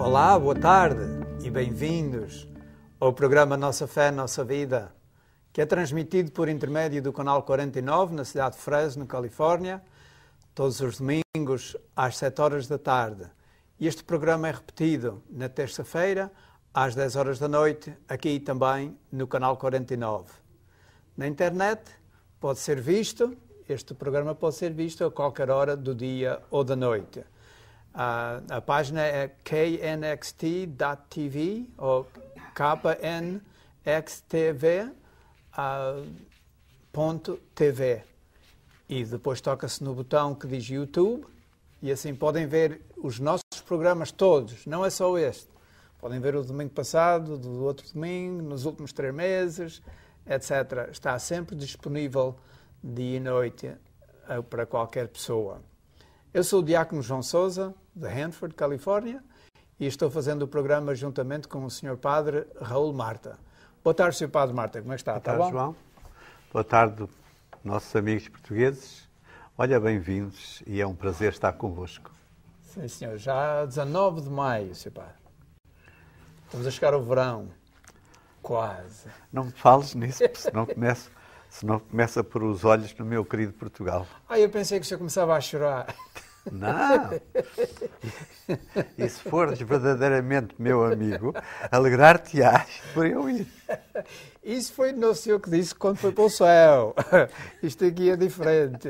Olá, boa tarde e bem-vindos ao programa Nossa Fé, Nossa Vida, que é transmitido por intermédio do canal 49 na cidade de Fresno, Califórnia, todos os domingos às 7 horas da tarde. E este programa é repetido na terça-feira às 10 horas da noite, aqui também no canal 49. Na internet pode ser visto, este programa pode ser visto a qualquer hora do dia ou da noite. A página é knxt.tv ou knxtv.tv e depois toca-se no botão que diz YouTube e assim podem ver os nossos programas todos, não é só este. Podem ver o domingo passado, do outro domingo, nos últimos 3 meses, etc. Está sempre disponível dia e noite para qualquer pessoa. Eu sou o Diácono João Sousa, de Hanford, Califórnia, e estou fazendo o programa juntamente com o Sr. Padre Raul Marta. Boa tarde, Sr. Padre Marta, como é que está? Boa tarde, João. Boa tarde, nossos amigos portugueses. Olha, bem-vindos e é um prazer estar convosco. Sim, senhor. Já 19 de maio, Sr. Padre. Estamos a chegar ao verão. Quase. Não me fales nisso, porque senão começa por os olhos no meu querido Portugal. Eu pensei que o senhor começava a chorar. Não! E se fores verdadeiramente meu amigo, alegrar-te-ás por eu ir. Isso foi o senhor que disse quando foi para o céu. Isto aqui é diferente.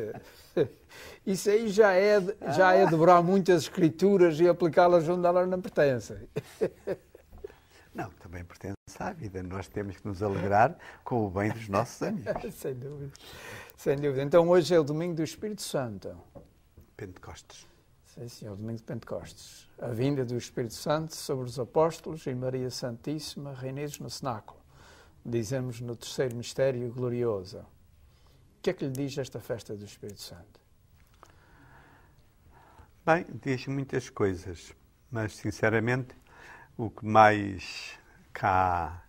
Isso aí já é dobrar muitas escrituras e aplicá-las onde elas não pertencem. Não, também pertence à vida. Nós temos que nos alegrar com o bem dos nossos amigos. Sem dúvida. Sem dúvida. Então hoje é o domingo do Espírito Santo. Pentecostes. Sim, senhor, domingo de Pentecostes. A vinda do Espírito Santo sobre os apóstolos e Maria Santíssima reunidos no cenáculo. Dizemos no terceiro mistério glorioso. O que é que lhe diz esta festa do Espírito Santo? Bem, diz muitas coisas, mas sinceramente o que mais cá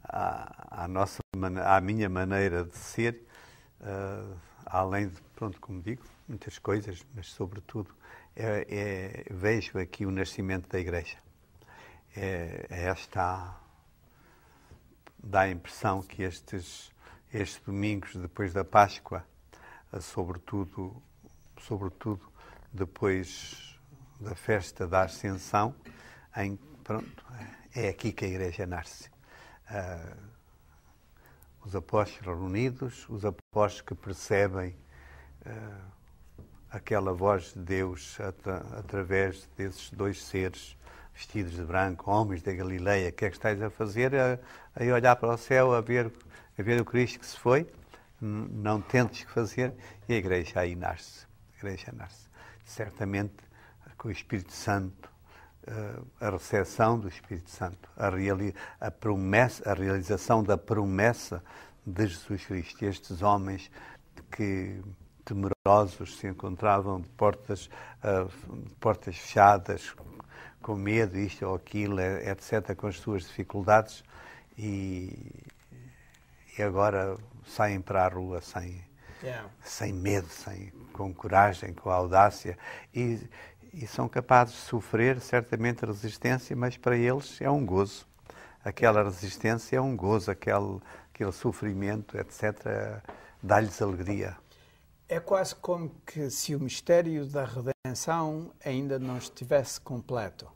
à minha maneira de ser, além de, pronto, como digo, muitas coisas, mas sobretudo vejo aqui o nascimento da Igreja. Dá a impressão que estes domingos depois da Páscoa, sobretudo depois da festa da Ascensão, é aqui que a Igreja nasce. Os apóstolos reunidos, os apóstolos que percebem aquela voz de Deus através desses 2 seres vestidos de branco, homens da Galileia. O que é que estáis a fazer? A olhar para o céu, a ver o Cristo que se foi? Não tentes fazer. E a Igreja aí nasce. A Igreja nasce. Certamente com o Espírito Santo, a recepção do Espírito Santo, a realização da promessa de Jesus Cristo. Estes homens que temerosos se encontravam de portas fechadas, com medo, isto ou aquilo, etc., com as suas dificuldades, e agora saem para a rua sem medo, com coragem, com audácia, e são capazes de sofrer certamente resistência, mas para eles é um gozo. Aquela resistência é um gozo, aquele sofrimento, etc., dá-lhes alegria. É quase como que se o mistério da redenção ainda não estivesse completo.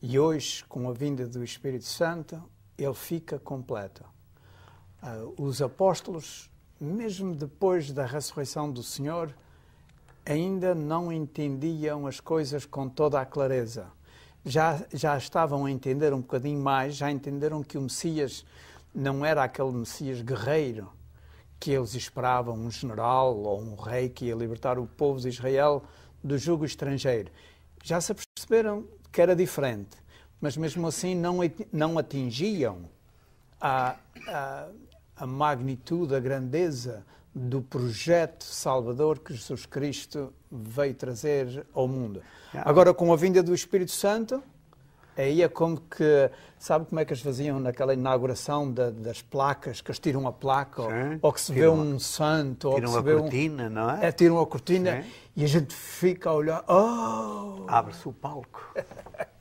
E hoje, com a vinda do Espírito Santo, ele fica completo. Os apóstolos, mesmo depois da ressurreição do Senhor, ainda não entendiam as coisas com toda a clareza. Já estavam a entender um bocadinho mais, já entenderam que o Messias não era aquele Messias guerreiro que eles esperavam, um general ou um rei que ia libertar o povo de Israel do jugo estrangeiro. Já se perceberam que era diferente, mas mesmo assim não atingiam a magnitude, a grandeza do projeto salvador que Jesus Cristo veio trazer ao mundo. Agora, com a vinda do Espírito Santo, aí é como que... Sabe como é que eles faziam naquela inauguração das placas, que eles tiram a placa, ou que se vê um santo, ou que se vê a cortina, não é? Tiram a cortina, sim. E a gente fica a olhar... Abre-se o palco.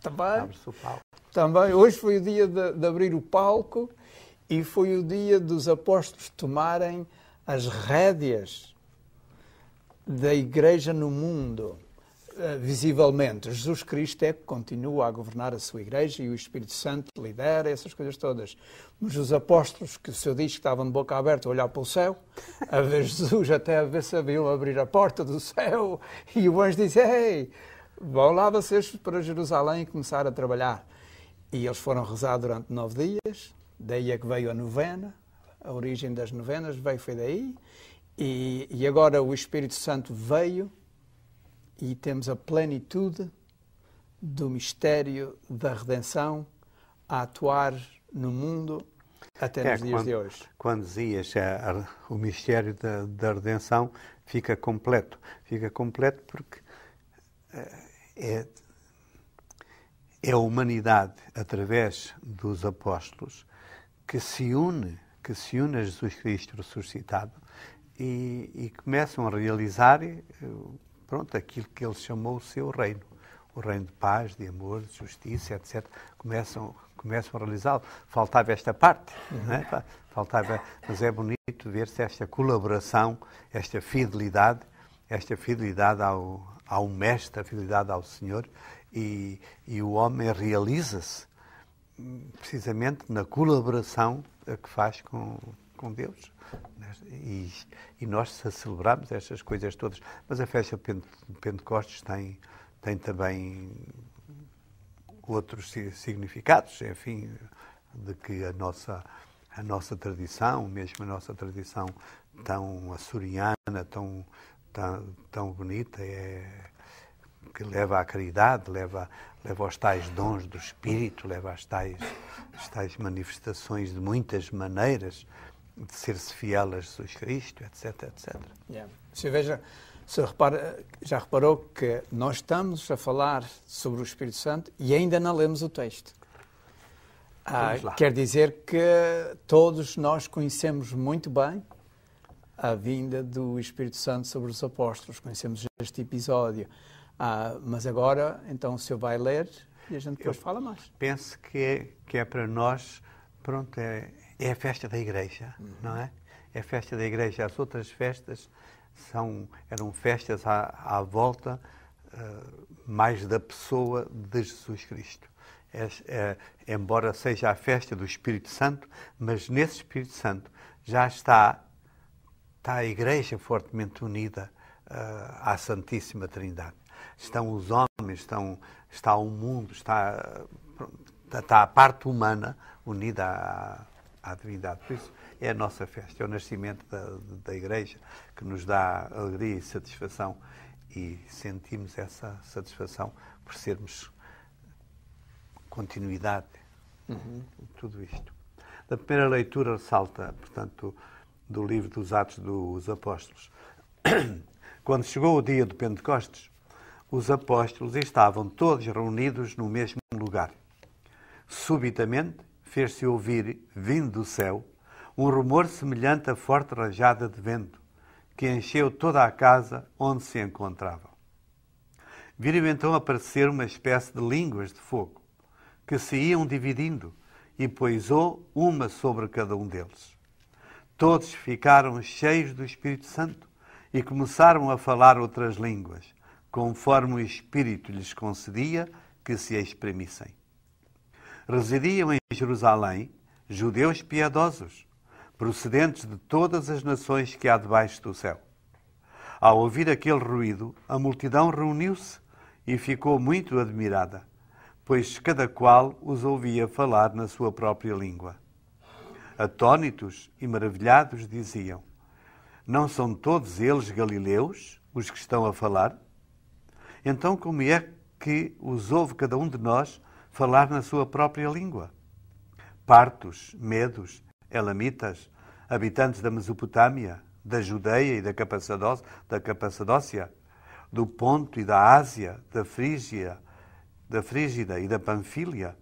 Também. Abre-se o palco. Também. Hoje foi o dia de abrir o palco e foi o dia dos apóstolos tomarem as rédeas da Igreja no mundo. Visivelmente, Jesus Cristo é que continua a governar a sua Igreja e o Espírito Santo lidera essas coisas todas. Mas os apóstolos, que o Senhor diz que estavam de boca aberta a olhar para o céu, a ver Jesus, até a ver se sabiam abrir a porta do céu, e o anjo disse, ei, vão lá vocês para Jerusalém e começar a trabalhar. E eles foram rezar durante 9 dias, daí é que veio a novena, a origem das novenas foi daí, e agora o Espírito Santo veio, e temos a plenitude do mistério da redenção a atuar no mundo até nos dias de hoje. Quando dizias o mistério da redenção fica completo. Fica completo porque é a humanidade, através dos apóstolos, que se une a Jesus Cristo ressuscitado e começam a realizar aquilo que ele chamou o seu reino. O reino de paz, de amor, de justiça, etc. Começam a realizá-lo. Faltava esta parte, não é? Mas é bonito ver-se esta colaboração, esta fidelidade ao Mestre, a fidelidade ao Senhor, e o homem realiza-se precisamente na colaboração que faz com Deus. E nós celebramos estas coisas todas. Mas a festa de Pentecostes tem também outros significados, enfim, de que a nossa tradição, mesmo a nossa tradição tão açoriana, tão bonita, que leva à caridade, leva aos tais dons do Espírito, leva às tais manifestações de muitas maneiras de ser-se fiel a Jesus Cristo, etc, etc. Yeah. Já reparou que nós estamos a falar sobre o Espírito Santo e ainda não lemos o texto. Quer dizer que todos nós conhecemos muito bem a vinda do Espírito Santo sobre os apóstolos, conhecemos este episódio. Mas agora, então, o senhor vai ler e a gente depois fala mais. Penso que é para nós, é a festa da Igreja, não é? É a festa da Igreja. As outras festas eram festas à volta mais da pessoa de Jesus Cristo. Embora seja a festa do Espírito Santo, mas nesse Espírito Santo já está a Igreja fortemente unida à Santíssima Trindade. Estão os homens, está o mundo, está a parte humana unida à divindade. Por isso é a nossa festa, é o nascimento da Igreja que nos dá alegria e satisfação, e sentimos essa satisfação por sermos continuidade de tudo isto. Da primeira leitura ressalta, portanto, do livro dos Atos dos Apóstolos. Quando chegou o dia de Pentecostes, os apóstolos estavam todos reunidos no mesmo lugar. Subitamente fez-se ouvir, vindo do céu, um rumor semelhante a forte rajada de vento, que encheu toda a casa onde se encontravam. Viram então aparecer uma espécie de línguas de fogo, que se iam dividindo, e poisou uma sobre cada um deles. Todos ficaram cheios do Espírito Santo e começaram a falar outras línguas, conforme o Espírito lhes concedia que se exprimissem. Residiam em Jerusalém judeus piedosos, procedentes de todas as nações que há debaixo do céu. Ao ouvir aquele ruído, a multidão reuniu-se e ficou muito admirada, pois cada qual os ouvia falar na sua própria língua. Atónitos e maravilhados diziam: não são todos eles galileus, os que estão a falar? Então como é que os ouve cada um de nós falar na sua própria língua? Partos, medos, elamitas, habitantes da Mesopotâmia, da Judeia e da Capadócia, do Ponto e da Ásia, da Frígida e da Panfília,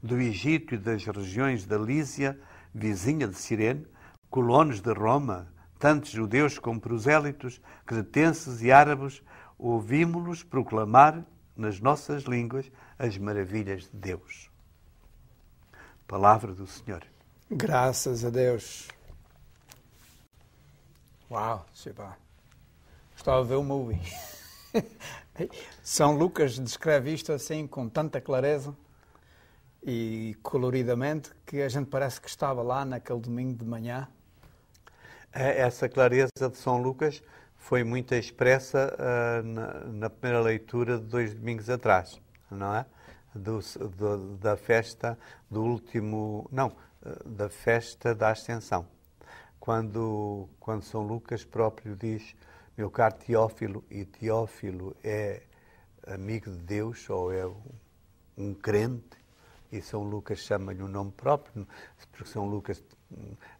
do Egito e das regiões da Lísia, vizinha de Cirene, colonos de Roma, tantos judeus como prosélitos, cretenses e árabes, ouvimos-los proclamar nas nossas línguas as maravilhas de Deus. Palavra do Senhor. Graças a Deus. Uau, Sr. Estava a ver o movie. São Lucas descreve isto assim com tanta clareza e coloridamente que a gente parece que estava lá naquele domingo de manhã. Essa clareza de São Lucas foi muito expressa na primeira leitura de 2 domingos atrás, não é? Da festa do último... Não, da festa da Ascensão. Quando São Lucas próprio diz, meu caro Teófilo, e Teófilo é amigo de Deus, ou é um crente, e São Lucas chama-lhe um nome próprio, porque São Lucas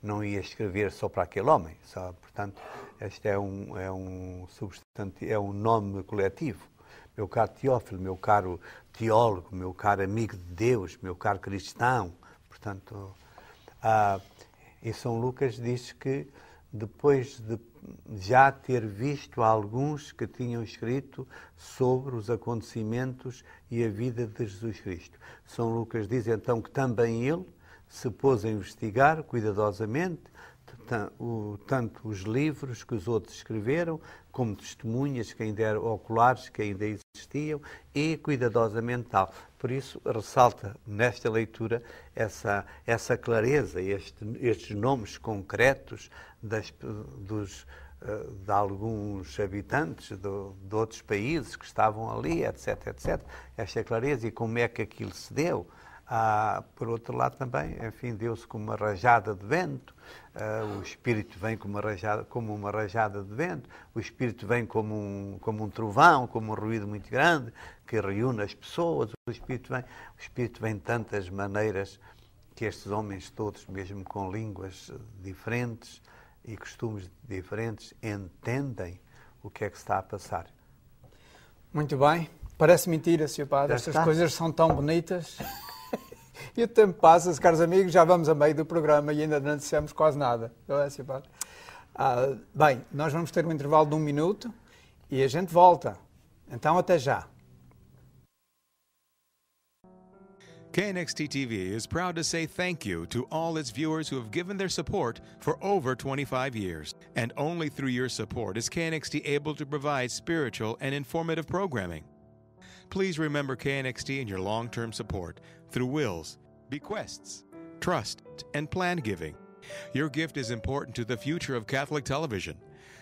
não ia escrever só para aquele homem, só, portanto, este é um substantivo, é um nome coletivo. Meu caro Teófilo, meu caro teólogo, meu caro amigo de Deus, meu caro cristão, portanto, e São Lucas diz que depois de já ter visto alguns que tinham escrito sobre os acontecimentos e a vida de Jesus Cristo. São Lucas diz então que também ele se pôs a investigar cuidadosamente tanto os livros que os outros escreveram, como testemunhas que ainda eram oculares, que ainda existiam, e cuidadosamente tal. Por isso, ressalta nesta leitura essa clareza, estes nomes concretos de alguns habitantes de outros países que estavam ali, etc, etc. Esta clareza e como é que aquilo se deu. Por outro lado também, enfim, deu-se como uma rajada de vento, o Espírito vem como uma rajada de vento, o Espírito vem como um trovão, como um ruído muito grande, que reúne as pessoas, o Espírito vem de tantas maneiras que estes homens todos, mesmo com línguas diferentes e costumes diferentes, entendem o que é que está a passar. Muito bem. Parece mentira, Sr. Padre, estas coisas são tão bonitas. E o tempo passa, caros amigos, já vamos a meio do programa e ainda não dissemos quase nada. Não é, Sr. Padre? Bem, nós vamos ter um intervalo de 1 minuto e a gente volta. Então, até já. KNXT TV is proud to say thank you to all its viewers who have given their support for over 25 years. And only through your support is KNXT able to provide spiritual and informative programming. Please remember KNXT in your long-term support through wills, bequests, trust, and plan giving. Your gift is important to the future of Catholic television.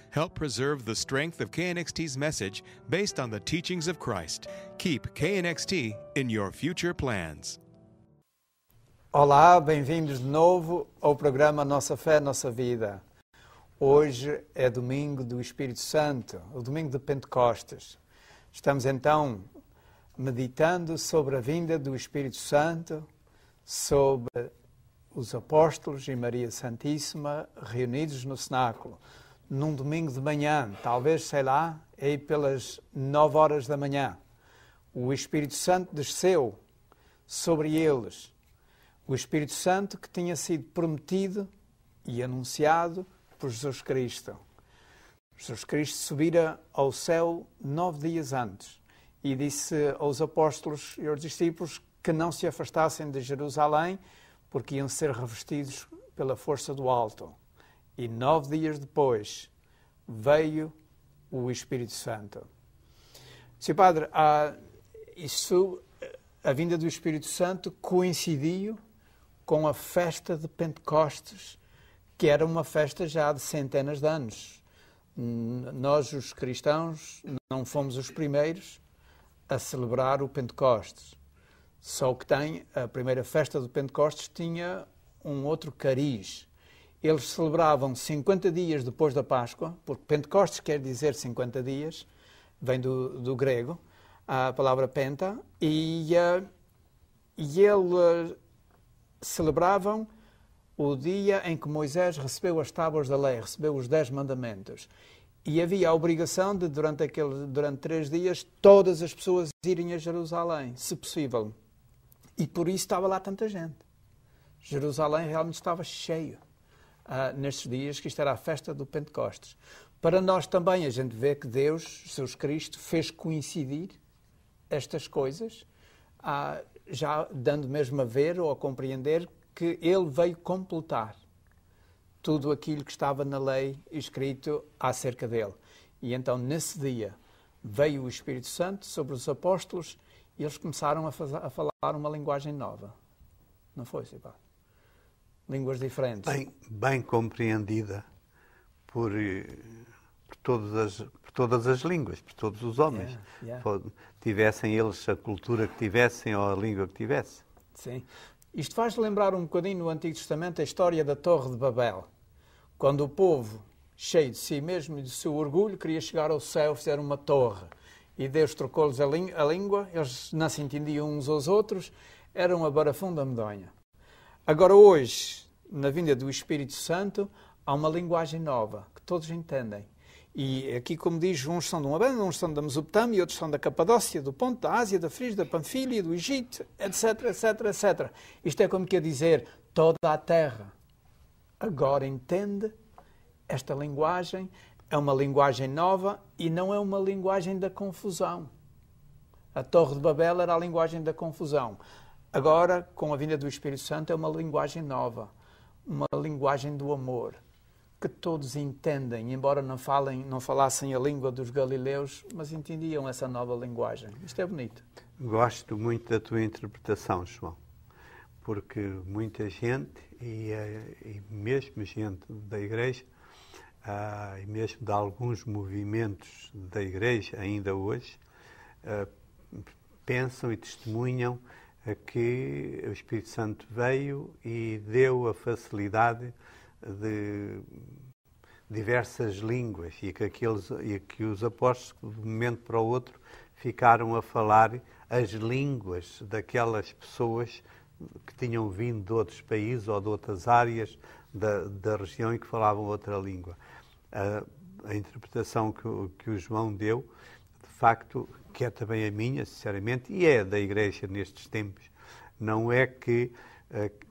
Help preserve the strength of KNXT's message based on the teachings of Christ. Keep KNXT in your future plans. Olá, bem-vindos de novo ao programa Nossa Fé, Nossa Vida. Hoje é domingo do Espírito Santo, o domingo de Pentecostes. Estamos então meditando sobre a vinda do Espírito Santo, sobre os apóstolos e Maria Santíssima reunidos no cenáculo, num domingo de manhã, talvez, sei lá, aí pelas 9 horas da manhã. O Espírito Santo desceu sobre eles. O Espírito Santo que tinha sido prometido e anunciado por Jesus Cristo. Jesus Cristo subira ao céu 9 dias antes e disse aos apóstolos e aos discípulos que não se afastassem de Jerusalém porque iam ser revestidos pela força do alto. E 9 dias depois veio o Espírito Santo. Sr. Padre, a vinda do Espírito Santo coincidiu com a festa de Pentecostes, que era uma festa já de centenas de anos. Nós, os cristãos, não fomos os primeiros a celebrar o Pentecostes. Só que a primeira festa do Pentecostes tinha um outro cariz. Eles celebravam 50 dias depois da Páscoa, porque Pentecostes quer dizer 50 dias, vem do grego, a palavra penta, e eles celebravam o dia em que Moisés recebeu as tábuas da lei, recebeu os 10 mandamentos. E havia a obrigação de, durante 3 dias, todas as pessoas irem a Jerusalém, se possível. E por isso estava lá tanta gente. Jerusalém realmente estava cheio nestes dias, que isto era a festa do Pentecostes. Para nós também, a gente vê que Deus, Jesus Cristo, fez coincidir estas coisas, já dando mesmo a ver ou a compreender que ele veio completar tudo aquilo que estava na lei escrito acerca dele. E então, nesse dia, veio o Espírito Santo sobre os apóstolos e eles começaram a falar uma linguagem nova. Não foi, Sr. Padre? Línguas diferentes. Bem compreendida por todas as línguas, por todos os homens. Tivessem eles a cultura que tivessem ou a língua que tivessem. Sim. Isto faz lembrar um bocadinho no Antigo Testamento a história da Torre de Babel. Quando o povo, cheio de si mesmo e do seu orgulho, queria chegar ao céu, fizeram uma torre. E Deus trocou-lhes a língua, eles não se entendiam uns aos outros, era uma barafunda medonha. Agora hoje, na vinda do Espírito Santo, há uma linguagem nova, que todos entendem. E aqui, como diz, uns são de uma banda, uns são da Mesopotâmia, outros são da Capadócia, do Ponto, da Ásia, da Frígia, da Panfília, do Egito, etc, etc, etc. Isto é como quer dizer, toda a terra agora entende esta linguagem, é uma linguagem nova e não é uma linguagem da confusão. A Torre de Babel era a linguagem da confusão. Agora, com a vinda do Espírito Santo, é uma linguagem nova, uma linguagem do amor, que todos entendem, embora não falassem a língua dos galileus, mas entendiam essa nova linguagem. Isto é bonito. Gosto muito da tua interpretação, João, porque muita gente, e mesmo gente da Igreja, e mesmo de alguns movimentos da Igreja, ainda hoje, pensam e testemunham que o Espírito Santo veio e deu a facilidade de diversas línguas e que os apóstolos, de um momento para o outro, ficaram a falar as línguas daquelas pessoas que tinham vindo de outros países ou de outras áreas da região e que falavam outra língua. A interpretação que o João deu, de facto, que é também a minha, sinceramente, e é da Igreja nestes tempos, não é que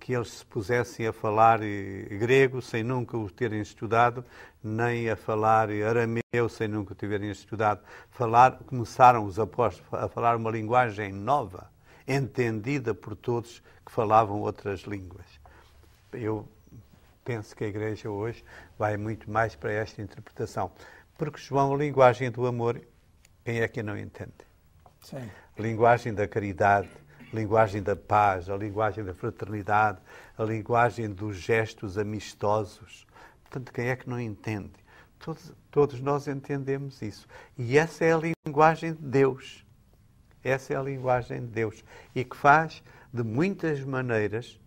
eles se pusessem a falar grego sem nunca o terem estudado, nem a falar arameu sem nunca o terem estudado. Começaram os apóstolos a falar uma linguagem nova, entendida por todos que falavam outras línguas. Eu penso que a Igreja hoje vai muito mais para esta interpretação. Porque, João, a linguagem do amor, quem é que não entende? Sim. A linguagem da caridade, a linguagem da paz, a linguagem da fraternidade, a linguagem dos gestos amistosos. Portanto, quem é que não entende? Todos nós entendemos isso. E essa é a linguagem de Deus. Essa é a linguagem de Deus. E que faz de muitas maneiras,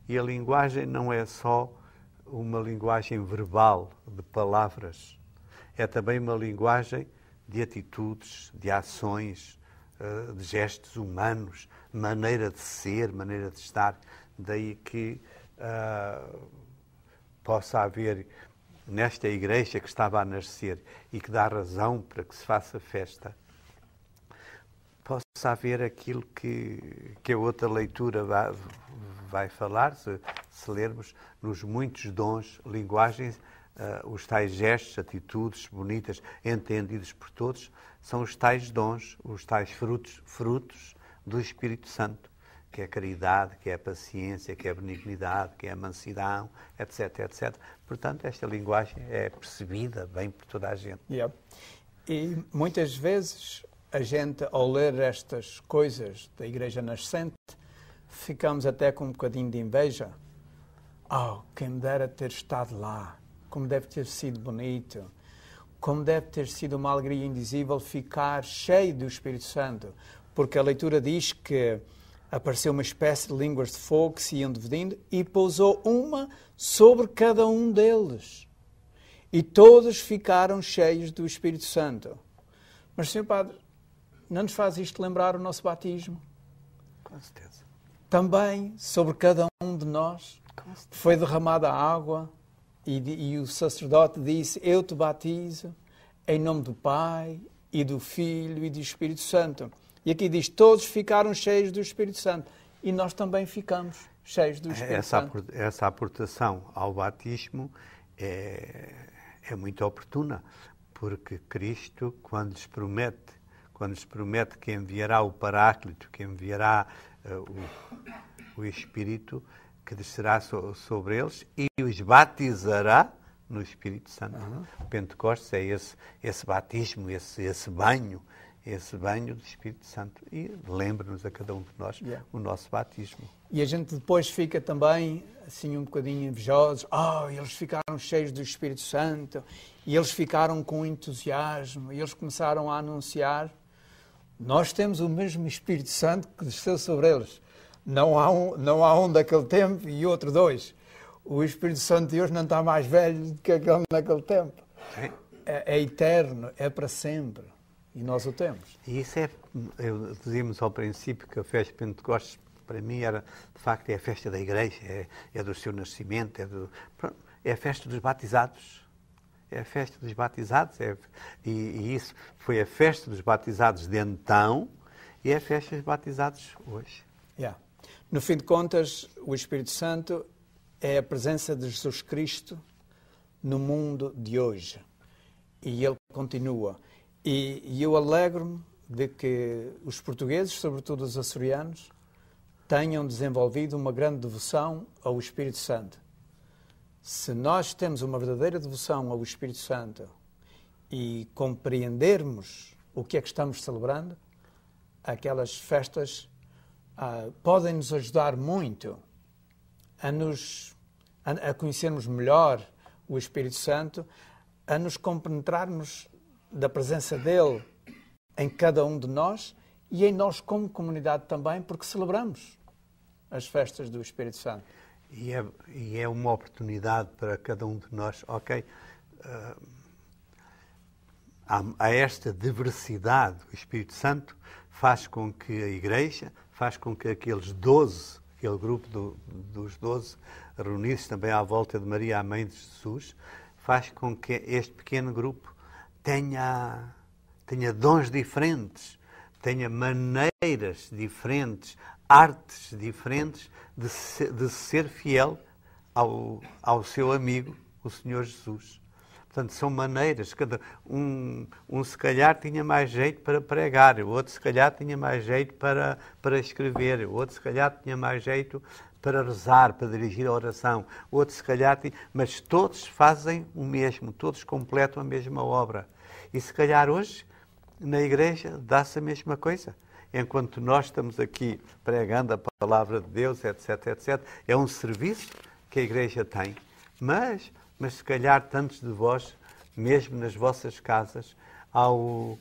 e a linguagem não é só uma linguagem verbal, de palavras. É também uma linguagem de atitudes, de ações, de gestos humanos, maneira de ser, maneira de estar. Daí que possa haver, nesta Igreja que estava a nascer e que dá razão para que se faça festa, possa haver aquilo que a outra leitura vai falar, se lermos, nos muitos dons, linguagens, os tais gestos, atitudes bonitas, entendidos por todos, são os tais dons, os tais frutos do Espírito Santo, que é a caridade, que é a paciência, que é a benignidade, que é a mansidão, etc, etc. Portanto, esta linguagem é percebida bem por toda a gente. Yeah. E muitas vezes a gente, ao ler estas coisas da Igreja Nascente, ficamos até com um bocadinho de inveja. Oh, quem me dera ter estado lá, como deve ter sido bonito, como deve ter sido uma alegria indizível ficar cheio do Espírito Santo, porque a leitura diz que apareceu uma espécie de línguas de fogo que se iam dividindo e pousou uma sobre cada um deles. E todos ficaram cheios do Espírito Santo. Mas, Sr. Padre, não nos faz isto lembrar o nosso batismo? Com certeza. Também, sobre cada um de nós, foi derramada a água e o sacerdote disse, eu te batizo em nome do Pai e do Filho e do Espírito Santo. E aqui diz, todos ficaram cheios do Espírito Santo. E nós também ficamos cheios do Espírito Santo. Essa aportação ao batismo é muito oportuna, porque Cristo, quando lhes promete quando lhes promete que enviará o Paráclito, que enviará o Espírito, que descerá sobre eles e os batizará no Espírito Santo. Pentecostes é esse batismo, esse banho do Espírito Santo. E lembra-nos a cada um de nós o nosso batismo. E a gente depois fica também assim um bocadinho invejosos. Eles ficaram cheios do Espírito Santo e eles ficaram com entusiasmo e eles começaram a anunciar. Nós temos o mesmo Espírito Santo que desceu sobre eles. Não há um daquele tempo e outro dois. O Espírito Santo de hoje não está mais velho do que aquele naquele tempo. É eterno, é para sempre. E nós o temos. E isso dizíamos ao princípio que a festa de Pentecostes, para mim, de facto, é a festa da Igreja, é do seu nascimento, é a festa dos batizados. É a festa dos batizados, e isso foi a festa dos batizados de então e é a festa dos batizados hoje. No fim de contas, o Espírito Santo é a presença de Jesus Cristo no mundo de hoje. E ele continua. E eu alegro-me de que os portugueses, sobretudo os açorianos, tenham desenvolvido uma grande devoção ao Espírito Santo. Se nós temos uma verdadeira devoção ao Espírito Santo e compreendermos o que é que estamos celebrando, aquelas festas podem nos ajudar muito a conhecermos melhor o Espírito Santo, a nos compenetrarmos da presença dele em cada um de nós e em nós como comunidade também, porque celebramos as festas do Espírito Santo. E é uma oportunidade para cada um de nós, há esta diversidade. O Espírito Santo faz com que a Igreja, faz com que aquele grupo dos 12 reunidos também à volta de Maria, a mãe de Jesus, faz com que este pequeno grupo tenha dons diferentes, tenha maneiras diferentes, artes diferentes de ser fiel ao seu amigo, o Senhor Jesus. Portanto, são maneiras. Um se calhar tinha mais jeito para pregar, o outro se calhar tinha mais jeito para escrever, o outro se calhar tinha mais jeito para rezar, para dirigir a oração, o outro se calhar tinha... Mas todos fazem o mesmo, todos completam a mesma obra. E se calhar hoje, na Igreja, dá-se a mesma coisa. Enquanto nós estamos aqui pregando a palavra de Deus, etc., etc., é um serviço que a Igreja tem. Mas se calhar tantos de vós, mesmo nas vossas casas, ao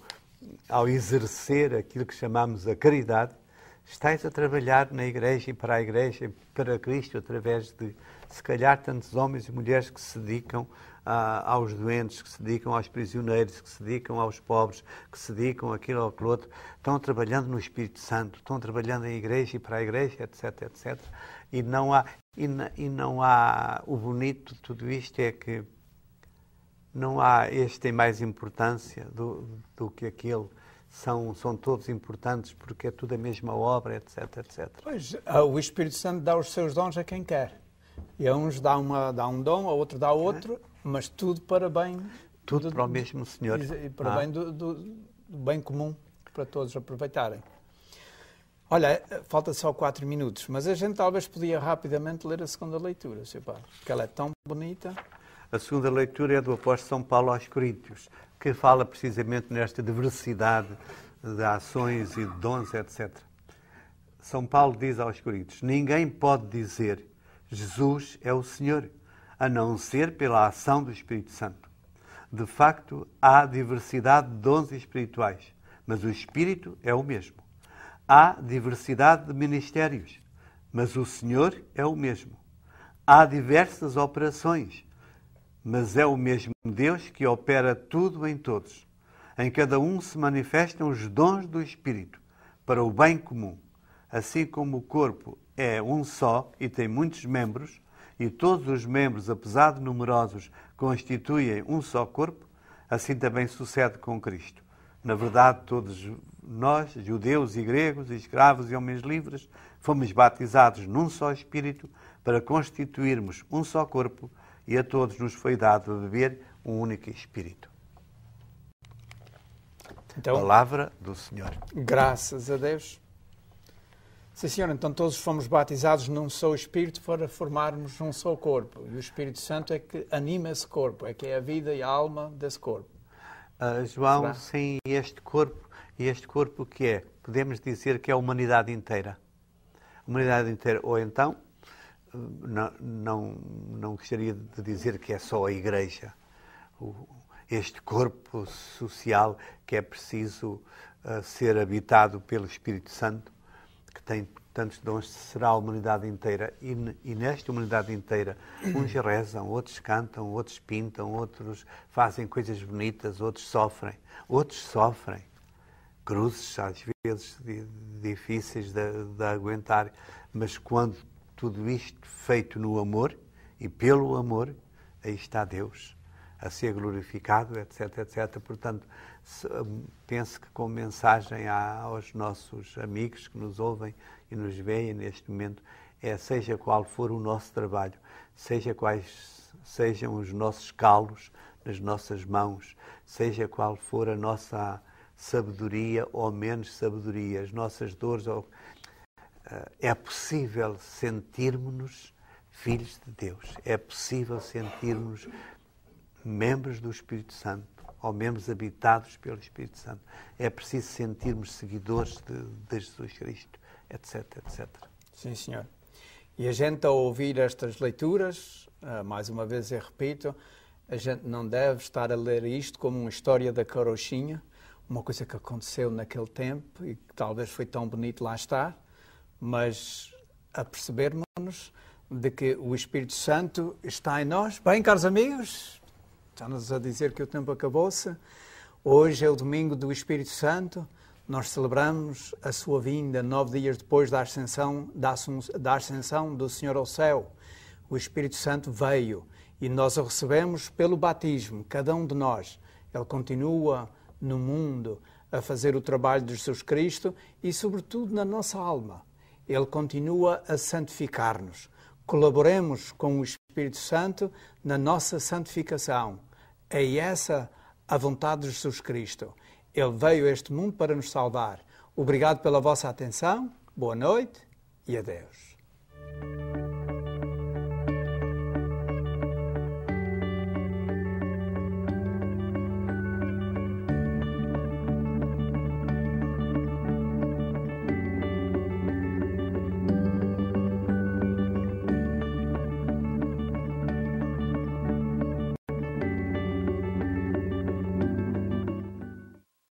exercer aquilo que chamamos a caridade, estáis a trabalhar na Igreja e para Cristo, através de, se calhar, tantos homens e mulheres que se dedicam aos doentes, que se dedicam aos prisioneiros, que se dedicam aos pobres, que se dedicam àquilo ou àquilo outro. Estão trabalhando no Espírito Santo, estão trabalhando na Igreja e para a Igreja, etc., etc. E não há... O bonito de tudo isto é que não há... Este tem mais importância do que aquele. São todos importantes porque é tudo a mesma obra, etc., etc. Pois, o Espírito Santo dá os seus dons a quem quer. E a uns dá um dom, a outro dá outro, mas tudo para bem... Tudo para o mesmo Senhor. E para bem do bem comum, para todos aproveitarem. Olha, falta só 4 minutos, mas a gente talvez podia rapidamente ler a segunda leitura, Sr. Padre, porque ela é tão bonita. A segunda leitura é do apóstolo São Paulo aos Coríntios, que fala precisamente nesta diversidade de ações e de dons, etc. São Paulo diz aos Coríntios: ninguém pode dizer Jesus é o Senhor, a não ser pela ação do Espírito Santo. De facto, há diversidade de dons espirituais, mas o Espírito é o mesmo. Há diversidade de ministérios, mas o Senhor é o mesmo. Há diversas operações, mas é o mesmo Deus que opera tudo em todos. Em cada um se manifestam os dons do Espírito para o bem comum. Assim como o corpo é um só e tem muitos membros, e todos os membros, apesar de numerosos, constituem um só corpo, assim também sucede com Cristo. Na verdade, todos nós, judeus e gregos, escravos e homens livres, fomos batizados num só Espírito para constituirmos um só corpo, e a todos nos foi dado a beber um único Espírito. Então, palavra do Senhor. Graças a Deus. Sim, Senhor, então todos fomos batizados num só Espírito para formarmos um só corpo. E o Espírito Santo é que anima esse corpo, é que é a vida e a alma desse corpo. João, Será? sem este corpo que é, podemos dizer que é a humanidade inteira. A humanidade inteira, ou então, não gostaria de dizer que é só a Igreja. Este corpo social que é preciso ser habitado pelo Espírito Santo, que tem tantos dons, será a humanidade inteira. E nesta humanidade inteira, uns rezam, outros cantam, outros pintam, outros fazem coisas bonitas, outros sofrem. Cruzes, às vezes, difíceis de aguentar. Mas quando tudo isto feito no amor e pelo amor, aí está Deus a ser glorificado, etc, etc. Portanto, penso que com mensagem aos nossos amigos que nos ouvem e nos veem neste momento, seja qual for o nosso trabalho, seja quais sejam os nossos calos nas nossas mãos, seja qual for a nossa sabedoria ou menos sabedoria, as nossas dores, é possível sentirmos-nos filhos de Deus, é possível sentirmos membros do Espírito Santo, ou membros habitados pelo Espírito Santo. É preciso sentirmos seguidores de Jesus Cristo, etc, etc. Sim, Senhor. E a gente, ao ouvir estas leituras, mais uma vez eu repito, a gente não deve estar a ler isto como uma história da carochinha, uma coisa que aconteceu naquele tempo e que talvez foi tão bonito lá estar, mas a percebermos-nos de que o Espírito Santo está em nós. Bem, caros amigos, está-nos a dizer que o tempo acabou-se. Hoje é o domingo do Espírito Santo. Nós celebramos a sua vinda 9 dias depois da ascensão do Senhor ao céu. O Espírito Santo veio e nós o recebemos pelo batismo, cada um de nós. Ele continua no mundo a fazer o trabalho de Jesus Cristo e, sobretudo, na nossa alma. Ele continua a santificar-nos. Colaboremos com o Espírito Santo na nossa santificação. É essa a vontade de Jesus Cristo. Ele veio a este mundo para nos salvar. Obrigado pela vossa atenção, boa noite e adeus.